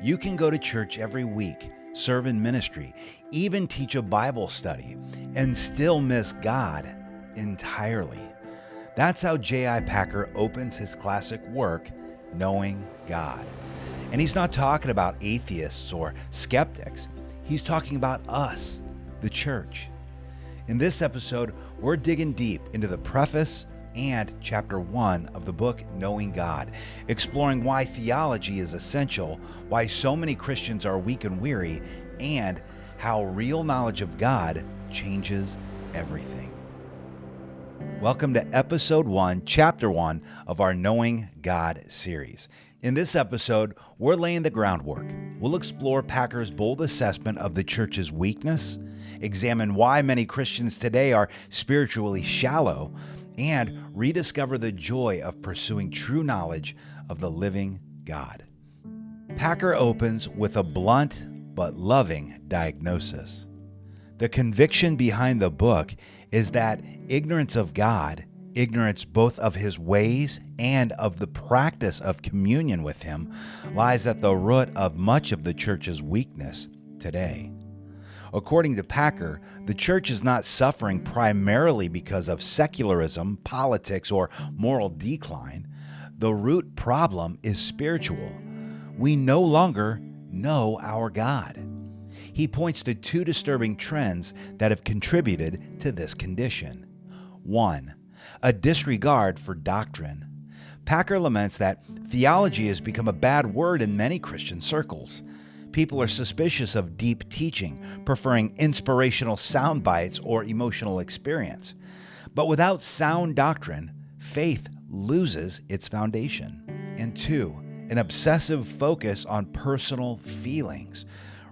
You can go to church every week, serve in ministry, even teach a Bible study, and still miss God entirely. That's how J.I. Packer opens his classic work, Knowing God. And he's not talking about atheists or skeptics. He's talking about us, the church. In this episode, we're digging deep into the preface and chapter 1 of the book Knowing God, exploring why theology is essential, why so many Christians are weak and weary, and how real knowledge of God changes everything. Welcome to episode 1, chapter 1 of our Knowing God series. In this episode, we're laying the groundwork. We'll explore Packer's bold assessment of the church's weakness, examine why many Christians today are spiritually shallow, and rediscover the joy of pursuing true knowledge of the living God. Packer opens with a blunt but loving diagnosis. The conviction behind the book is that ignorance of God, ignorance both of His ways and of the practice of communion with Him, lies at the root of much of the church's weakness today. According to Packer, the church is not suffering primarily because of secularism, politics, or moral decline. The root problem is spiritual. We no longer know our God. He points to two disturbing trends that have contributed to this condition. 1. A disregard for doctrine. Packer laments that theology has become a bad word in many Christian circles. People are suspicious of deep teaching, preferring inspirational sound bites or emotional experience. But without sound doctrine, faith loses its foundation. And 2, an obsessive focus on personal feelings.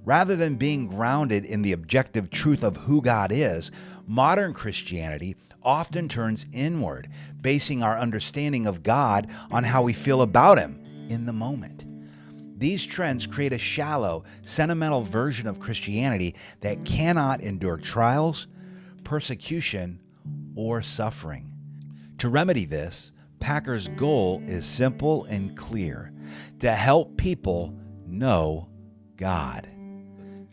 Rather than being grounded in the objective truth of who God is, modern Christianity often turns inward, basing our understanding of God on how we feel about Him in the moment. These trends create a shallow, sentimental version of Christianity that cannot endure trials, persecution, or suffering. To remedy this, Packer's goal is simple and clear: to help people know God.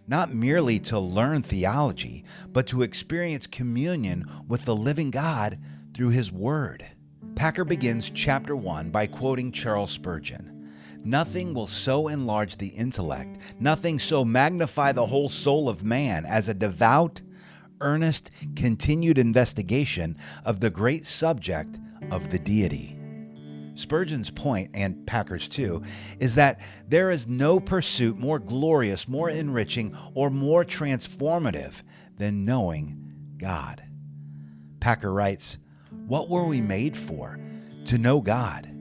Not merely to learn theology, but to experience communion with the living God through His Word. Packer begins chapter 1 by quoting Charles Spurgeon. Nothing will so enlarge the intellect, nothing so magnify the whole soul of man as a devout, earnest, continued investigation of the great subject of the deity. Spurgeon's point, and Packer's too, is that there is no pursuit more glorious, more enriching, or more transformative than knowing God. Packer writes, "What were we made for? To know God.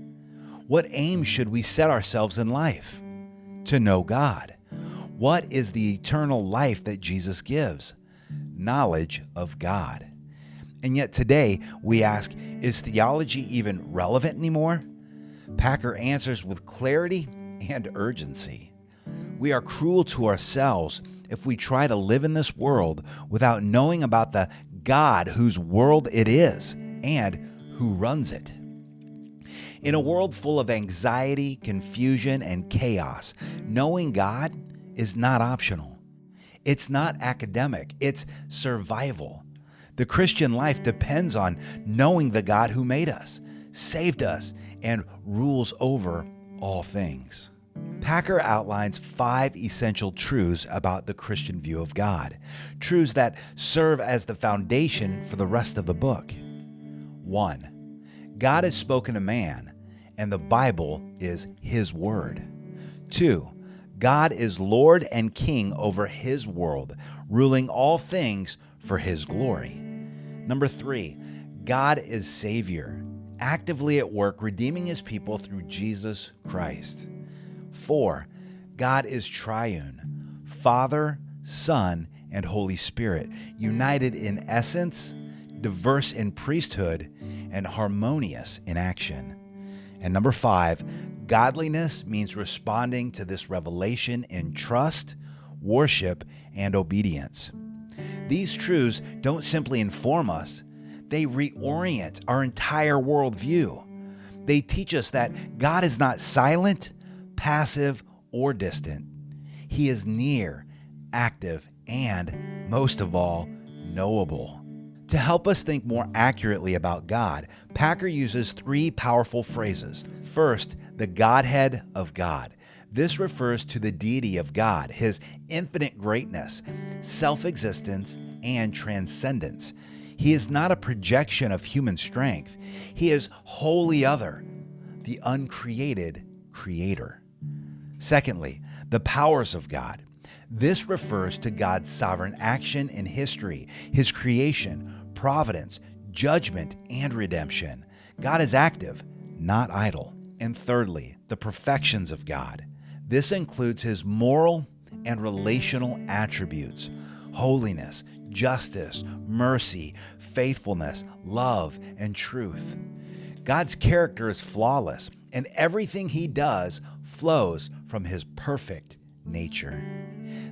What aim should we set ourselves in life? To know God. What is the eternal life that Jesus gives? Knowledge of God." And yet today we ask, is theology even relevant anymore? Packer answers with clarity and urgency. We are cruel to ourselves if we try to live in this world without knowing about the God whose world it is and who runs it. In a world full of anxiety, confusion, and chaos, knowing God is not optional. It's not academic, it's survival. The Christian life depends on knowing the God who made us, saved us, and rules over all things. Packer outlines 5 essential truths about the Christian view of God, truths that serve as the foundation for the rest of the book. 1. God has spoken to man, and the Bible is His Word. 2. God is Lord and King over His world, ruling all things for His glory. 3. God is Savior, actively at work redeeming His people through Jesus Christ. 4. God is triune, Father, Son, and Holy Spirit, united in essence, diverse in priesthood, and harmonious in action. And 5, godliness means responding to this revelation in trust, worship, and obedience. These truths don't simply inform us, they reorient our entire worldview. They teach us that God is not silent, passive, or distant. He is near, active, and, most of all, knowable. To help us think more accurately about God, Packer uses three powerful phrases. First, the Godhead of God. This refers to the deity of God, his infinite greatness, self-existence, and transcendence. He is not a projection of human strength. He is wholly other, the uncreated creator. Secondly, the powers of God. This refers to God's sovereign action in history, his creation, providence, judgment, and redemption. God is active, not idle. And thirdly, the perfections of God. This includes his moral and relational attributes: holiness, justice, mercy, faithfulness, love, and truth. God's character is flawless, and everything he does flows from his perfect nature.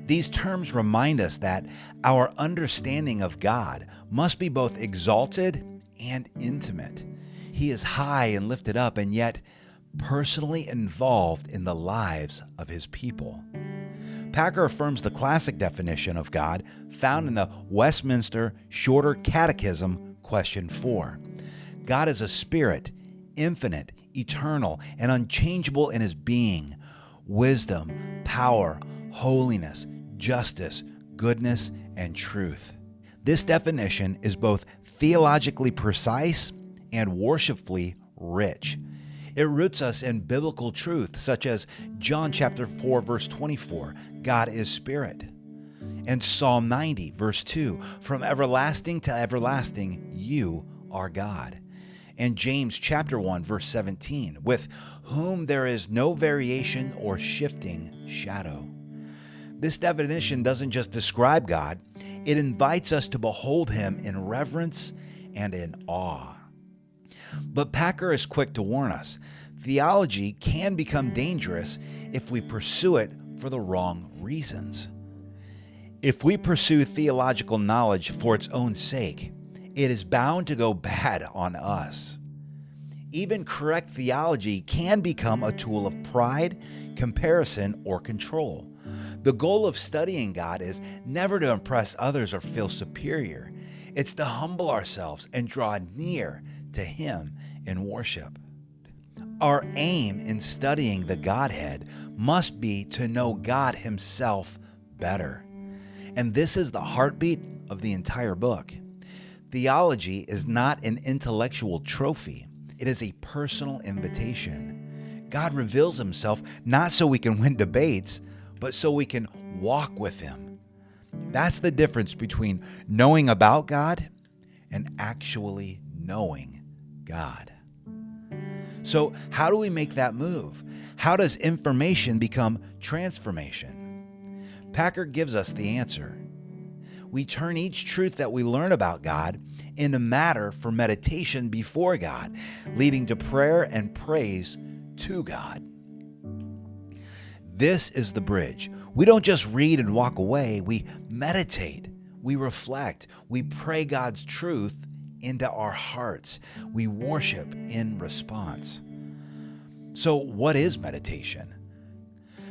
These terms remind us that our understanding of God must be both exalted and intimate. He is high and lifted up, and yet personally involved in the lives of his people. Packer affirms the classic definition of God found in the Westminster Shorter Catechism, question 4. God is a spirit, infinite, eternal, and unchangeable in his being, wisdom, power, holiness, justice, goodness, and truth. This definition is both theologically precise and worshipfully rich. It roots us in biblical truth, such as John chapter 4, verse 24, God is spirit. And Psalm 90, verse 2, from everlasting to everlasting, you are God. And James chapter 1, verse 17, with whom there is no variation or shifting shadow. This definition doesn't just describe God, it invites us to behold him in reverence and in awe. But Packer is quick to warn us. Theology can become dangerous if we pursue it for the wrong reasons. If we pursue theological knowledge for its own sake, it is bound to go bad on us. Even correct theology can become a tool of pride, comparison, or control. The goal of studying God is never to impress others or feel superior. It's to humble ourselves and draw near to him in worship. Our aim in studying the Godhead must be to know God himself better. And this is the heartbeat of the entire book. Theology is not an intellectual trophy. It is a personal invitation. God reveals himself not so we can win debates, but so we can walk with him. That's the difference between knowing about God and actually knowing God. So how do we make that move? How does information become transformation? Packer gives us the answer. We turn each truth that we learn about God into matter for meditation before God, leading to prayer and praise to God. This is the bridge. We don't just read and walk away. We meditate. We reflect. We pray God's truth into our hearts. We worship in response. So, what is meditation?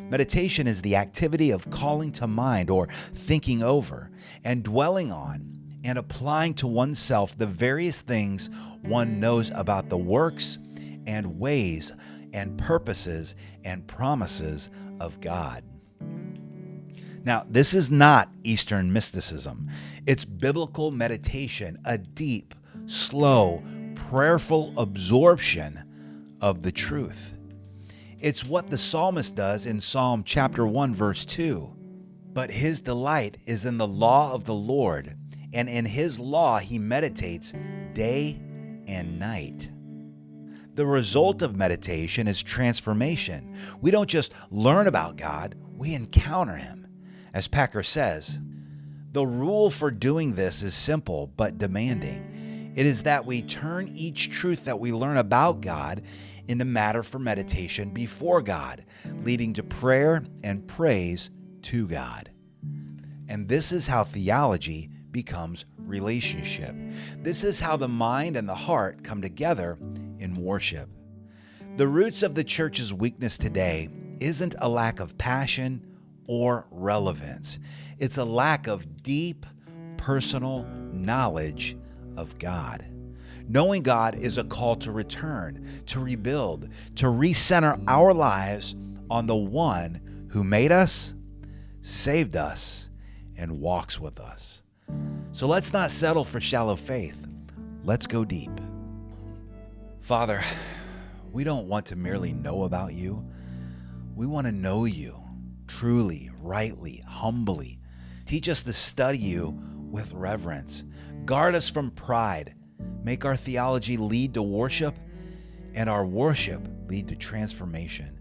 Meditation is the activity of calling to mind or thinking over and dwelling on and applying to oneself the various things one knows about the works and ways and purposes and promises of God. Now, this is not Eastern mysticism. It's biblical meditation, a deep, slow, prayerful absorption of the truth. It's what the psalmist does in Psalm chapter 1, verse 2. But his delight is in the law of the Lord, and in his law he meditates day and night. The result of meditation is transformation. We don't just learn about God, we encounter him. As Packer says, the rule for doing this is simple but demanding. It is that we turn each truth that we learn about God into matter for meditation before God, leading to prayer and praise to God. And this is how theology becomes relationship. This is how the mind and the heart come together in worship. The roots of the church's weakness today isn't a lack of passion or relevance. It's a lack of deep personal knowledge of God. Knowing God is a call to return, to rebuild, to recenter our lives on the one who made us, saved us, and walks with us. So let's not settle for shallow faith. Let's go deep. Father, we don't want to merely know about you. We want to know you truly, rightly, humbly. Teach us to study you with reverence. Guard us from pride. Make our theology lead to worship and our worship lead to transformation.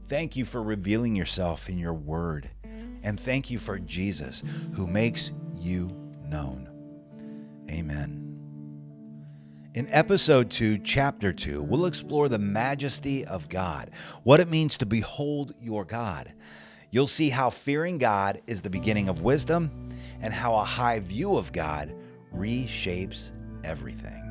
Thank you for revealing yourself in your word. And thank you for Jesus who makes you known. Amen. In episode 2, chapter 2, we'll explore the majesty of God, what it means to behold your God. You'll see how fearing God is the beginning of wisdom and how a high view of God reshapes everything.